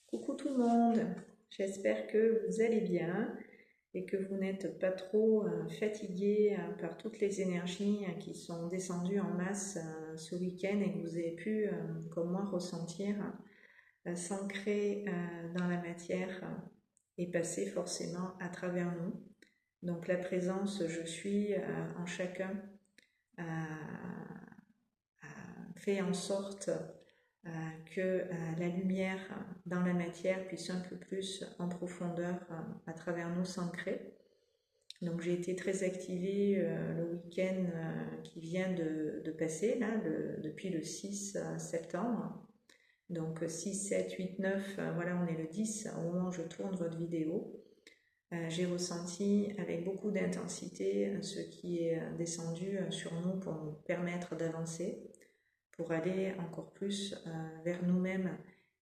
Coucou tout le monde, j'espère que vous allez bien et que vous n'êtes pas trop fatigués par toutes les énergies qui sont descendues en masse ce week-end et que vous avez pu, comme moi, ressentir s'ancrer dans la matière et passer forcément à travers nous. Donc la présence je suis en chacun euh, fait en sorte que la lumière dans la matière puisse un peu plus en profondeur à travers nous s'ancrer. Donc j'ai été très activée le week-end qui vient de passer, là, depuis le 6 septembre. Donc 6, 7, 8, 9, voilà, on est le 10 au moment où je tourne votre vidéo. J'ai ressenti avec beaucoup d'intensité ce qui est descendu sur nous pour nous permettre d'avancer, pour aller encore plus vers nous-mêmes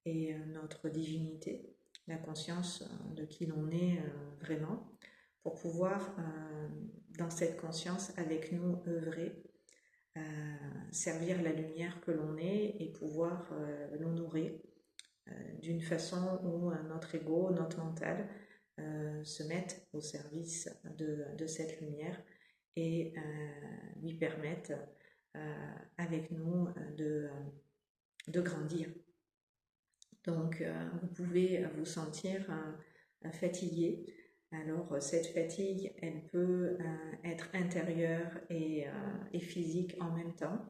et notre divinité, la conscience de qui l'on est vraiment, pour pouvoir, dans cette conscience, avec nous, œuvrer, servir la lumière que l'on est et pouvoir l'honorer d'une façon où notre ego, notre mental se mettent au service de cette lumière et lui permettent avec nous de grandir. Donc vous pouvez vous sentir fatigué. Alors cette fatigue, elle peut être intérieure et physique en même temps.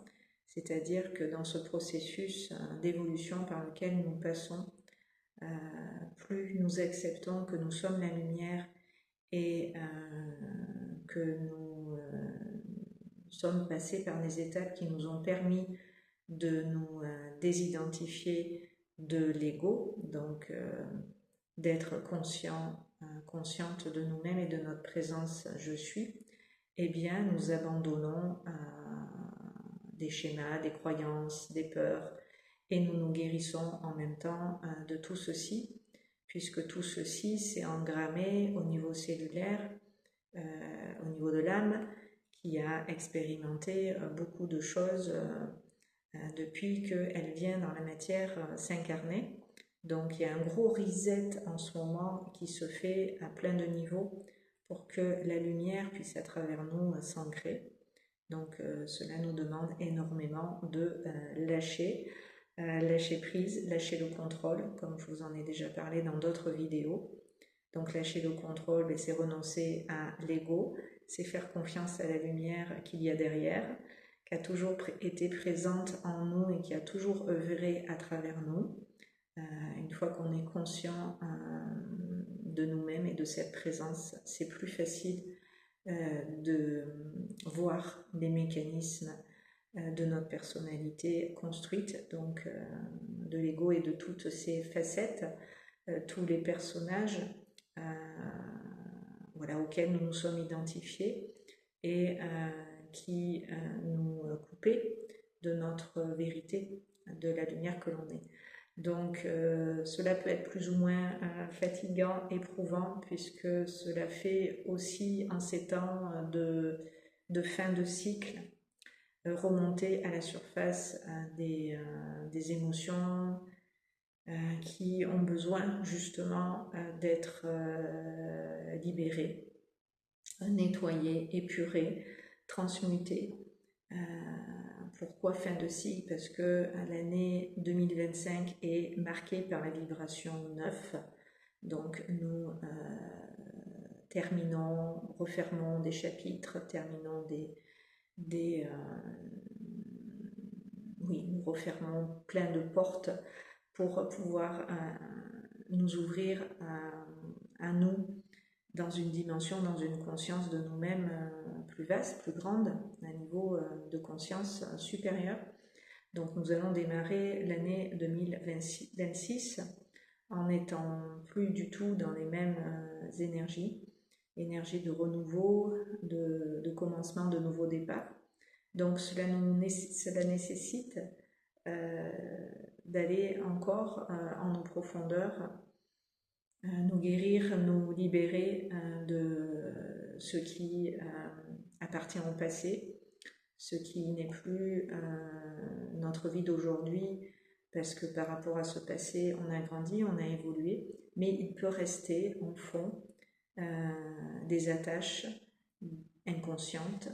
C'est-à-dire que dans ce processus d'évolution par lequel nous passons, plus nous acceptons que nous sommes la lumière et que nous sommes passés par des étapes qui nous ont permis de nous désidentifier de l'ego, donc d'être consciente de nous-mêmes et de notre présence je suis, eh bien nous abandonnons des schémas, des croyances, des peurs, et nous nous guérissons en même temps de tout ceci, puisque tout ceci s'est engrammé au niveau cellulaire, au niveau de l'âme, qui a expérimenté beaucoup de choses depuis qu'elle vient dans la matière s'incarner. Donc il y a un gros reset en ce moment qui se fait à plein de niveaux pour que la lumière puisse à travers nous s'ancrer. Donc cela nous demande énormément de lâcher prise, lâcher le contrôle, comme je vous en ai déjà parlé dans d'autres vidéos. Donc lâcher le contrôle, c'est renoncer à l'ego, c'est faire confiance à la lumière qu'il y a derrière, qui a toujours été présente en nous et qui a toujours œuvré à travers nous. Une fois qu'on est conscient de nous-mêmes et de cette présence, c'est plus facile de voir les mécanismes de notre personnalité construite, donc de l'ego et de toutes ses facettes, tous les personnages voilà, auxquels nous nous sommes identifiés et qui nous coupaient de notre vérité, de la lumière que l'on est. Donc cela peut être plus ou moins fatigant, éprouvant, puisque cela fait aussi en ces temps de fin de cycle remonter à la surface des émotions qui ont besoin justement d'être libérées, nettoyées, épurées, transmutées. Pourquoi fin de cycle? Parce que l'année 2025 est marquée par la vibration 9. Donc nous terminons, refermons des chapitres, terminons oui, nous refermons plein de portes pour pouvoir nous ouvrir à nous dans une dimension, dans une conscience de nous-mêmes plus vaste, plus grande, à un niveau de conscience supérieur. Donc nous allons démarrer l'année 2026 en n'étant plus du tout dans les mêmes énergies de renouveau, de commencement, de nouveau départ. Donc cela nécessite d'aller encore en profondeur, nous guérir, nous libérer de ce qui appartient au passé, ce qui n'est plus notre vie d'aujourd'hui, parce que par rapport à ce passé, on a grandi, on a évolué, mais il peut rester en fond des attaches inconscientes,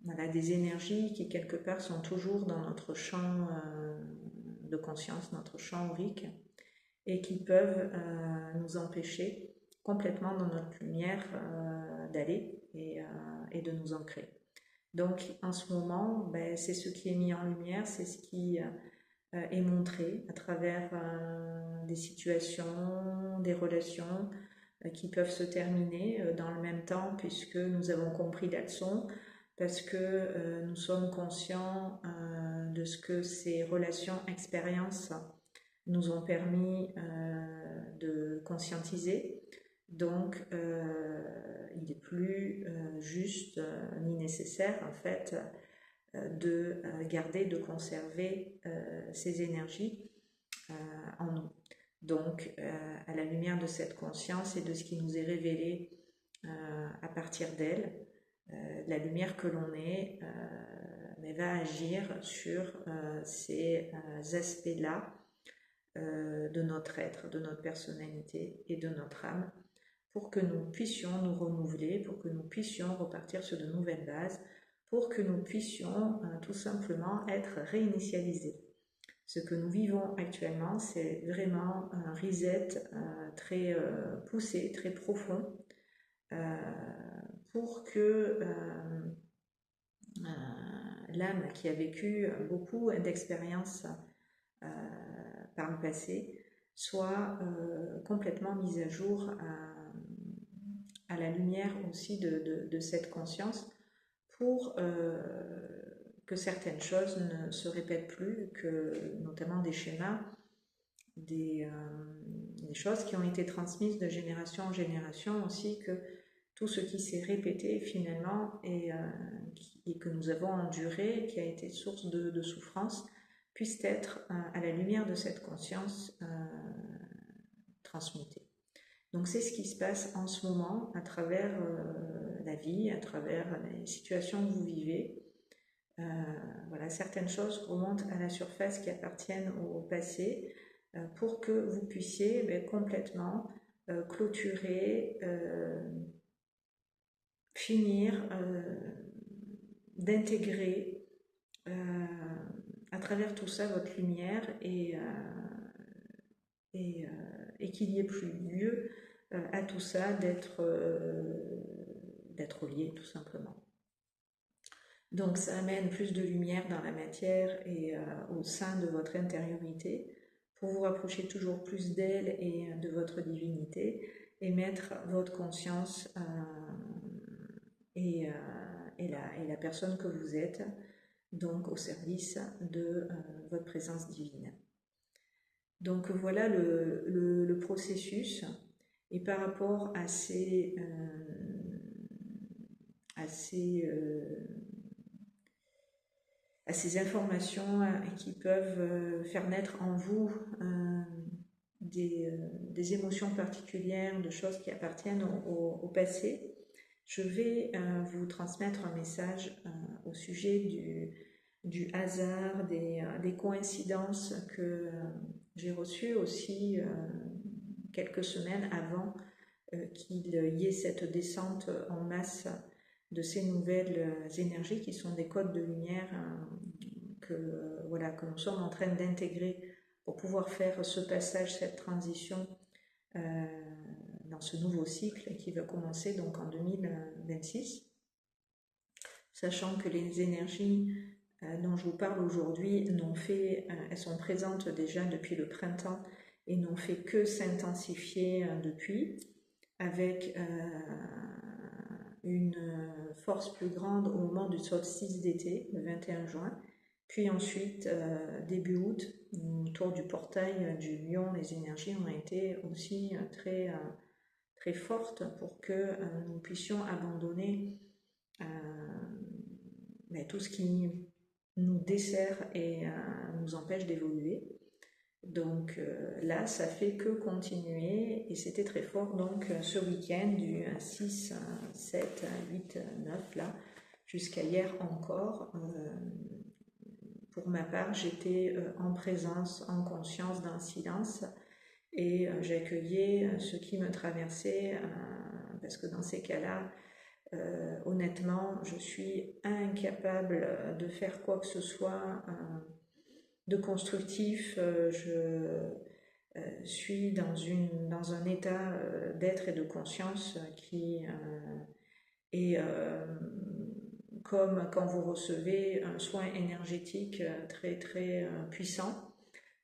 voilà, des énergies qui quelque part sont toujours dans notre champ de conscience, notre champ aurique, et qui peuvent nous empêcher complètement dans notre lumière d'aller et de nous ancrer. Donc en ce moment, ben, c'est ce qui est mis en lumière, c'est ce qui est montré à travers des situations, des relations qui peuvent se terminer dans le même temps puisque nous avons compris la leçon, parce que nous sommes conscients de ce que ces relations, expériences nous ont permis de conscientiser. Donc, il n'est plus juste ni nécessaire, en fait, de garder, de conserver ces énergies en nous. Donc, à la lumière de cette conscience et de ce qui nous est révélé à partir d'elle, la lumière que l'on est va agir sur ces aspects-là de notre être, de notre personnalité et de notre âme, pour que nous puissions nous renouveler, pour que nous puissions repartir sur de nouvelles bases, pour que nous puissions tout simplement être réinitialisés. Ce que nous vivons actuellement, c'est vraiment un reset très poussé, très profond, pour que l'âme qui a vécu beaucoup d'expériences par le passé soit complètement mise à jour à la lumière aussi de cette conscience, pour que certaines choses ne se répètent plus, que notamment des schémas, des choses qui ont été transmises de génération en génération aussi, que tout ce qui s'est répété finalement et que nous avons enduré, qui a été source de souffrance, puisse être à la lumière de cette conscience transmutée. Donc c'est ce qui se passe en ce moment à travers la vie, à travers les situations que vous vivez. Voilà, certaines choses remontent à la surface qui appartiennent au passé pour que vous puissiez complètement clôturer, finir d'intégrer à travers tout ça votre lumière et qu'il n'y ait plus lieu à tout ça d'être lié tout simplement. Donc ça amène plus de lumière dans la matière et au sein de votre intériorité pour vous rapprocher toujours plus d'elle et de votre divinité et mettre votre conscience et la personne que vous êtes donc au service de votre présence divine. Donc voilà le processus, et par rapport à ces informations qui peuvent faire naître en vous des émotions particulières, de choses qui appartiennent au passé, je vais vous transmettre un message au sujet du hasard, des coïncidences que j'ai reçues aussi quelques semaines avant qu'il y ait cette descente en masse de ces nouvelles énergies qui sont des codes de lumière que nous sommes en train d'intégrer pour pouvoir faire ce passage, cette transition dans ce nouveau cycle qui va commencer donc en 2026. Sachant que les énergies dont je vous parle aujourd'hui elles sont présentes déjà depuis le printemps et n'ont fait que s'intensifier depuis, avec une force plus grande au moment du solstice d'été, le 21 juin, puis ensuite début août, autour du portail du lion, les énergies ont été aussi très, très fortes pour que nous puissions abandonner tout ce qui nous dessert et nous empêche d'évoluer. Donc là, ça fait que continuer, et c'était très fort donc ce week-end du 6, 7, 8, 9 là, jusqu'à hier encore, pour ma part, j'étais en présence, en conscience, dans le silence, et j'accueillais ce qui me traversait, parce que dans ces cas-là, honnêtement, je suis incapable de faire quoi que ce soit de constructif. Je suis dans un état d'être et de conscience qui est comme quand vous recevez un soin énergétique très très puissant.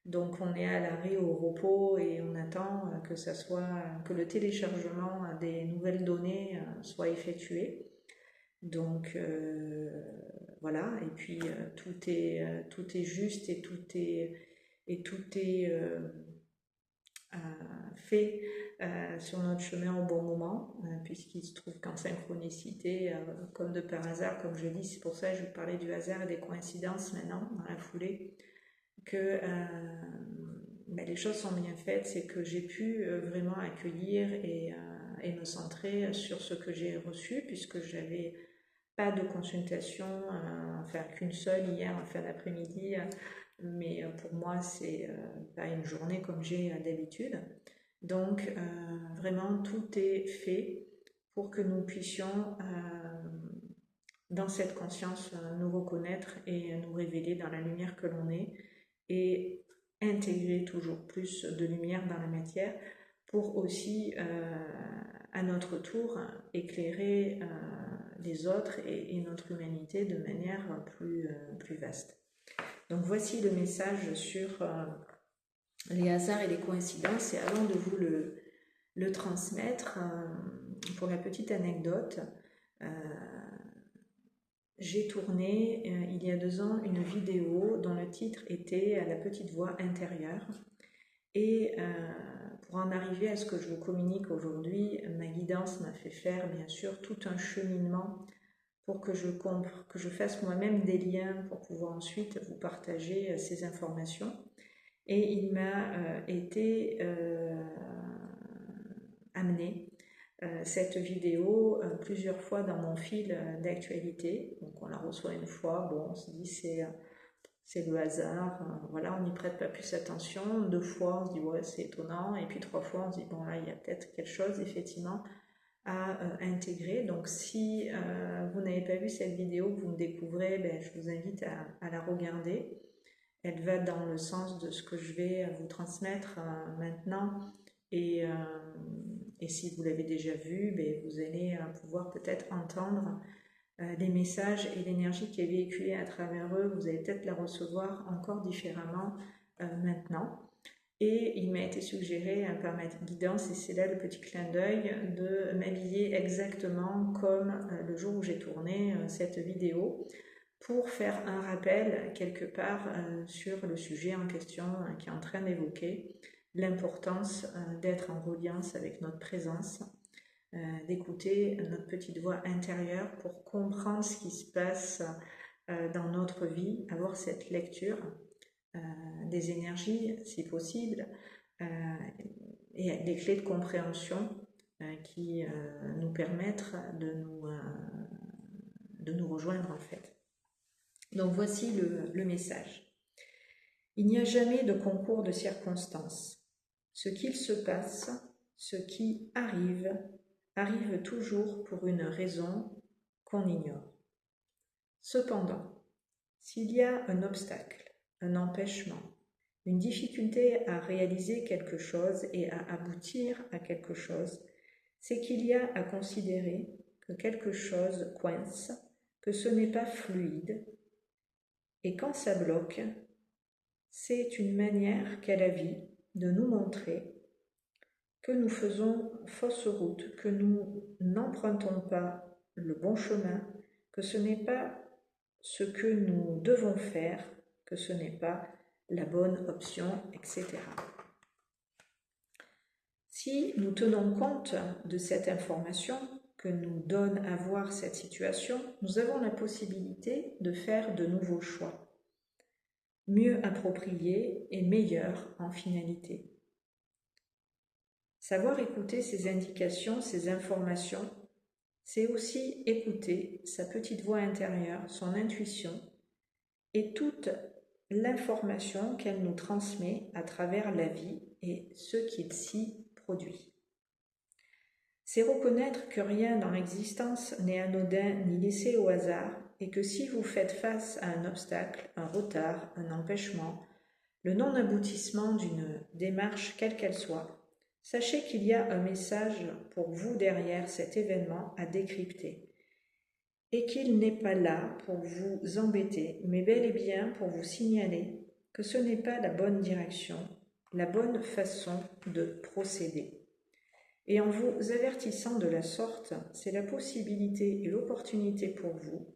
Donc on est à l'arrêt au repos et on attend que le téléchargement des nouvelles données soit effectué. Donc voilà, et puis tout est juste et tout est fait sur notre chemin au bon moment, puisqu'il se trouve qu'en synchronicité, comme de par hasard, comme je dis, c'est pour ça que je vous parlais du hasard et des coïncidences maintenant, dans la foulée, que les choses sont bien faites, c'est que j'ai pu vraiment accueillir et me centrer sur ce que j'ai reçu, puisque j'avais pas de consultation, enfin qu'une seule hier en fin d'après-midi, mais pour moi c'est pas une journée comme j'ai d'habitude. Donc vraiment tout est fait pour que nous puissions dans cette conscience nous reconnaître et nous révéler dans la lumière que l'on est et intégrer toujours plus de lumière dans la matière pour aussi à notre tour éclairer les autres et notre humanité de manière plus vaste. Donc voici le message sur les hasards et les coïncidences, et avant de vous le transmettre, pour la petite anecdote, j'ai tourné il y a 2 ans une vidéo dont le titre était « La petite voix intérieure ». Et pour en arriver à ce que je vous communique aujourd'hui, ma guidance m'a fait faire bien sûr tout un cheminement pour que je fasse moi-même des liens pour pouvoir ensuite vous partager ces informations. Et il m'a été amené cette vidéo plusieurs fois dans mon fil d'actualité. Donc on la reçoit une fois, bon, on se dit c'est le hasard, voilà, on n'y prête pas plus attention. 2 fois, on se dit ouais, c'est étonnant. Et puis 3 fois, on se dit bon, là, il y a peut-être quelque chose, effectivement, à intégrer. Donc, si vous n'avez pas vu cette vidéo que vous me découvrez, je vous invite à la regarder. Elle va dans le sens de ce que je vais vous transmettre maintenant. Et si vous l'avez déjà vu, vous allez pouvoir peut-être entendre les messages et l'énergie qui est véhiculée à travers eux. Vous allez peut-être la recevoir encore différemment maintenant. Et il m'a été suggéré par ma guidance, et c'est là le petit clin d'œil, de m'habiller exactement comme le jour où j'ai tourné cette vidéo, pour faire un rappel quelque part sur le sujet en question qui est en train d'évoquer l'importance d'être en reliance avec notre présence, d'écouter notre petite voix intérieure pour comprendre ce qui se passe dans notre vie, avoir cette lecture des énergies si possible et des clés de compréhension qui nous permettent de nous rejoindre en fait. Donc voici le message. Il n'y a jamais de concours de circonstances. Ce qu'il se passe, ce qui arrive toujours pour une raison qu'on ignore. Cependant, s'il y a un obstacle, un empêchement, une difficulté à réaliser quelque chose et à aboutir à quelque chose, c'est qu'il y a à considérer que quelque chose coince, que ce n'est pas fluide, et quand ça bloque, c'est une manière qu'a la vie de nous montrer que nous faisons fausse route, que nous n'empruntons pas le bon chemin, que ce n'est pas ce que nous devons faire, que ce n'est pas la bonne option, etc. Si nous tenons compte de cette information que nous donne à voir cette situation, nous avons la possibilité de faire de nouveaux choix, mieux appropriés et meilleurs en finalité. Savoir écouter ces indications, ces informations, c'est aussi écouter sa petite voix intérieure, son intuition, et toutes l'information qu'elle nous transmet à travers la vie et ce qu'il s'y produit. C'est reconnaître que rien dans l'existence n'est anodin ni laissé au hasard et que si vous faites face à un obstacle, un retard, un empêchement, le non-aboutissement d'une démarche quelle qu'elle soit, sachez qu'il y a un message pour vous derrière cet événement à décrypter et qu'il n'est pas là pour vous embêter, mais bel et bien pour vous signaler que ce n'est pas la bonne direction, la bonne façon de procéder. Et en vous avertissant de la sorte, c'est la possibilité et l'opportunité pour vous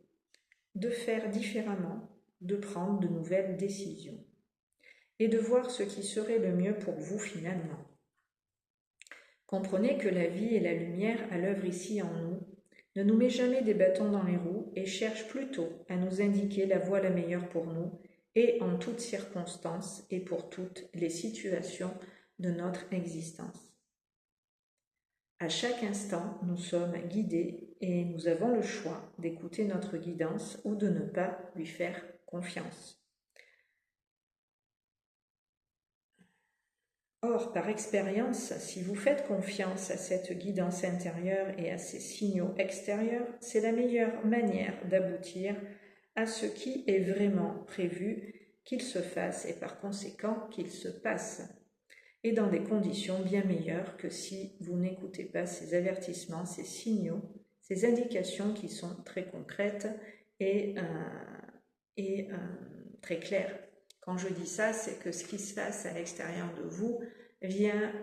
de faire différemment, de prendre de nouvelles décisions et de voir ce qui serait le mieux pour vous finalement. Comprenez que la vie et la lumière à l'œuvre ici en nous ne nous met jamais des bâtons dans les roues et cherche plutôt à nous indiquer la voie la meilleure pour nous et en toutes circonstances et pour toutes les situations de notre existence. À chaque instant, nous sommes guidés et nous avons le choix d'écouter notre guidance ou de ne pas lui faire confiance. Or, par expérience, si vous faites confiance à cette guidance intérieure et à ces signaux extérieurs, c'est la meilleure manière d'aboutir à ce qui est vraiment prévu qu'il se fasse et par conséquent qu'il se passe, et dans des conditions bien meilleures que si vous n'écoutez pas ces avertissements, ces signaux, ces indications qui sont très concrètes et très claires. Quand je dis ça, c'est que ce qui se passe à l'extérieur de vous vient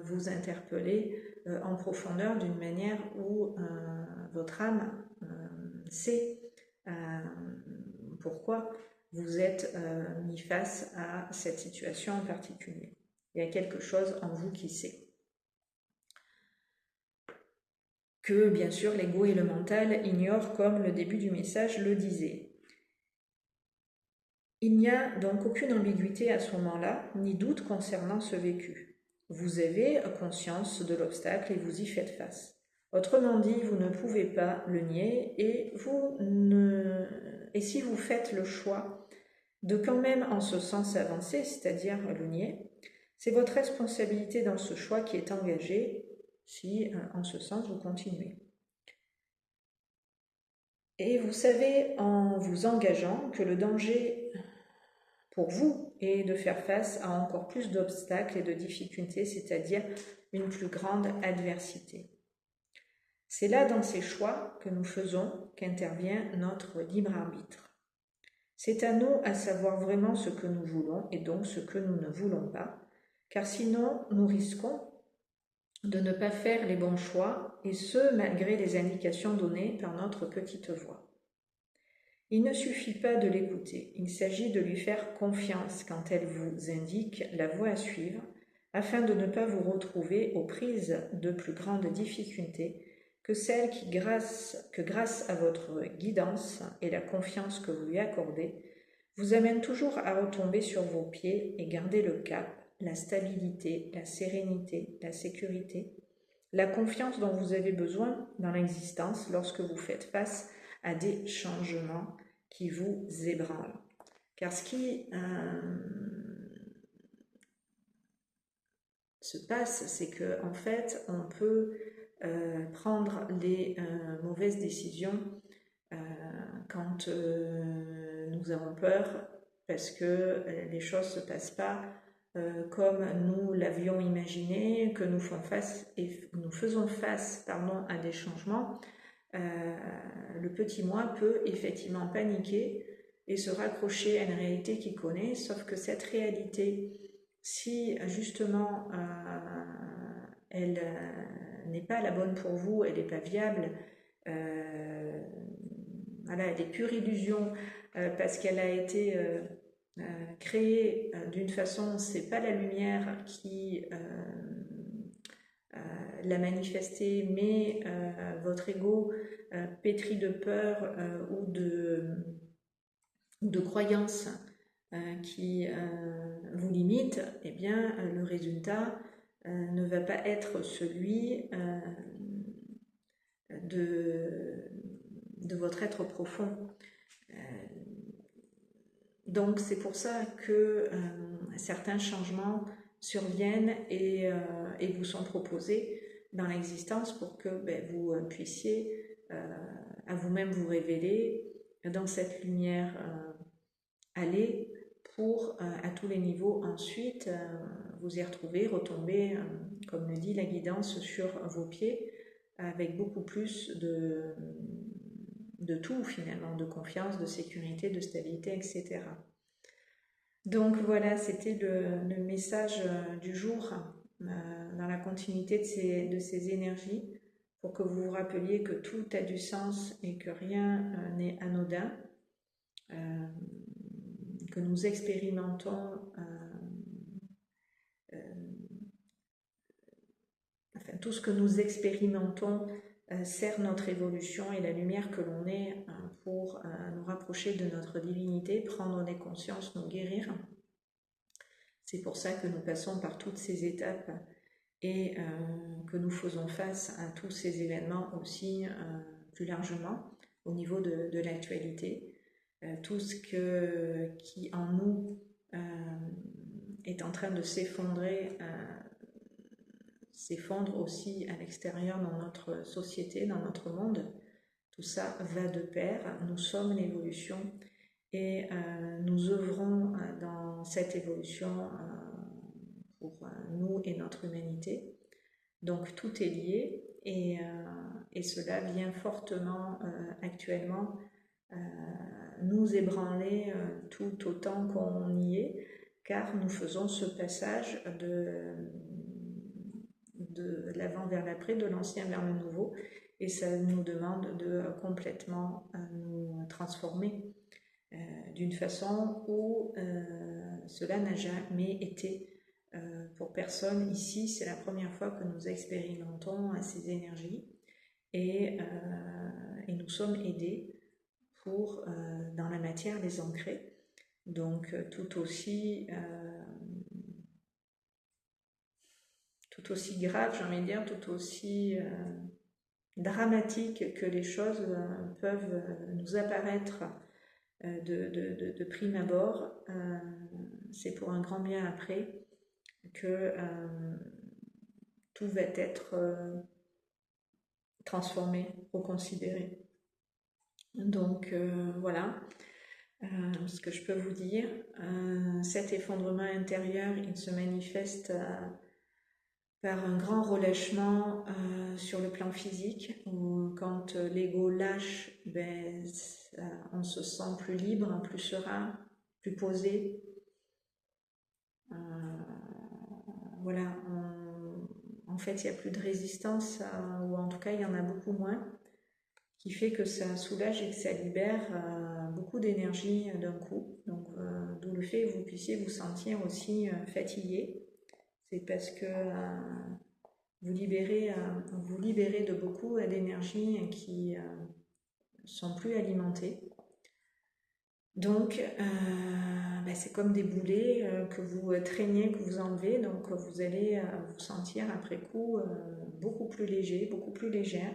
vous interpeller en profondeur d'une manière où votre âme sait pourquoi vous êtes mis face à cette situation en particulier. Il y a quelque chose en vous qui sait. Que, bien sûr, l'ego et le mental ignorent comme le début du message le disait. Il n'y a donc aucune ambiguïté à ce moment-là, ni doute concernant ce vécu. Vous avez conscience de l'obstacle et vous y faites face. Autrement dit, vous ne pouvez pas le nier et si vous faites le choix de quand même en ce sens avancer, c'est-à-dire le nier, c'est votre responsabilité dans ce choix qui est engagé si, en ce sens, vous continuez. Et vous savez, en vous engageant, que le danger pour vous est de faire face à encore plus d'obstacles et de difficultés, c'est-à-dire une plus grande adversité. C'est là, dans ces choix que nous faisons, qu'intervient notre libre arbitre. C'est à nous à savoir vraiment ce que nous voulons et donc ce que nous ne voulons pas, car sinon nous risquons de ne pas faire les bons choix, et ce, malgré les indications données par notre petite voix. Il ne suffit pas de l'écouter, il s'agit de lui faire confiance quand elle vous indique la voie à suivre, afin de ne pas vous retrouver aux prises de plus grandes difficultés que celles que grâce à votre guidance et la confiance que vous lui accordez, vous amènent toujours à retomber sur vos pieds et garder le cap, la stabilité, la sérénité, la sécurité, la confiance dont vous avez besoin dans l'existence lorsque vous faites face à des changements qui vous ébranlent. Car ce qui se passe, c'est que en fait, on peut prendre les mauvaises décisions quand nous avons peur, parce que les choses ne se passent pas comme nous l'avions imaginé, que nous faisons face à des changements. Le petit moi peut effectivement paniquer et se raccrocher à une réalité qu'il connaît, sauf que cette réalité, si justement elle n'est pas la bonne pour vous, elle n'est pas viable, voilà, elle est pure illusion parce qu'elle a été créée d'une façon, c'est pas la lumière qui l'a manifestée, mais votre ego pétri de peur ou de croyances qui vous limitent, eh bien le résultat ne va pas être celui de votre être profond. Donc c'est pour ça que certains changements surviennent et vous sont proposés dans l'existence pour que vous puissiez à vous-même vous révéler dans cette lumière aller pour à tous les niveaux ensuite vous y retrouver, retomber, comme le dit la guidance, sur vos pieds avec beaucoup plus de tout finalement, de confiance, de sécurité, de stabilité, etc. Donc voilà, c'était le message du jour dans la continuité de ces énergies pour que vous vous rappeliez que tout a du sens et que rien n'est anodin, que nous expérimentons tout ce que nous expérimentons sert notre évolution et la lumière que l'on est pour nous rapprocher de notre divinité, prendre des consciences, nous guérir. C'est pour ça que nous passons par toutes ces étapes et que nous faisons face à tous ces événements aussi plus largement au niveau de l'actualité. Tout ce qui en nous est en train de s'effondrer s'effondre aussi à l'extérieur dans notre société, dans notre monde. Tout ça va de pair, nous sommes l'évolution et nous œuvrons dans cette évolution pour nous et notre humanité. Donc tout est lié et cela vient fortement actuellement nous ébranler tout autant qu'on y est, car nous faisons ce passage de l'avant vers l'après, de l'ancien vers le nouveau, et ça nous demande de complètement nous transformer d'une façon où cela n'a jamais été pour personne ici. C'est la première fois que nous expérimentons ces énergies et nous sommes aidés pour dans la matière les ancrer. Donc tout aussi grave, j'ai envie de dire, tout aussi dramatique que les choses peuvent nous apparaître de prime abord, c'est pour un grand bien après que tout va être transformé, reconsidéré. Donc voilà ce que je peux vous dire. Cet effondrement intérieur, il se manifeste par un grand relâchement sur le plan physique, où quand l'ego lâche, on se sent plus libre, plus serein, plus posé. Voilà, en fait, il n'y a plus de résistance, ou en tout cas, il y en a beaucoup moins, qui fait que ça soulage et que ça libère beaucoup d'énergie d'un coup. Donc, d'où le fait que vous puissiez vous sentir aussi fatigué. C'est parce que vous libérez de beaucoup d'énergie qui sont plus alimentées. Donc, c'est comme des boulets que vous traînez, que vous enlevez. Donc, vous allez vous sentir après coup beaucoup plus léger, beaucoup plus légère,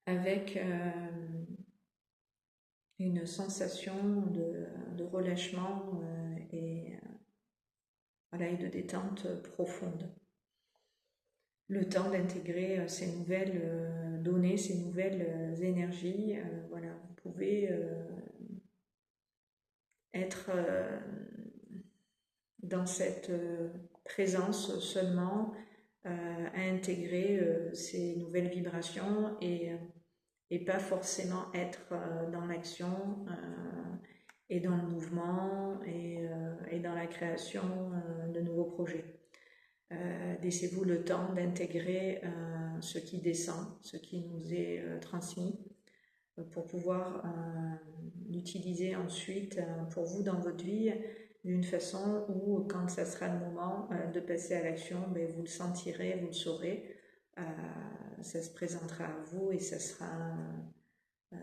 avec une sensation de relâchement et de détente profonde. Le temps d'intégrer ces nouvelles données, ces nouvelles énergies. Vous pouvez être dans cette présence seulement à intégrer ces nouvelles vibrations et pas forcément être dans l'action et dans le mouvement et dans la création de nouveaux projets. Laissez-vous le temps d'intégrer ce qui descend, ce qui nous est transmis, pour pouvoir l'utiliser ensuite pour vous dans votre vie d'une façon où, quand ça sera le moment de passer à l'action, vous le sentirez, vous le saurez, ça se présentera à vous et ça sera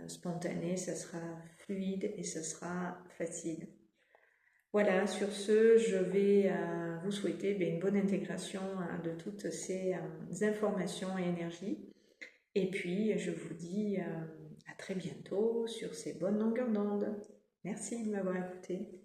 spontané, ça sera fluide et ça sera facile. Voilà, sur ce, je vais vous souhaiter une bonne intégration de toutes ces informations et énergies. Et puis, je vous dis à très bientôt sur ces bonnes longueurs d'onde. Merci de m'avoir écouté.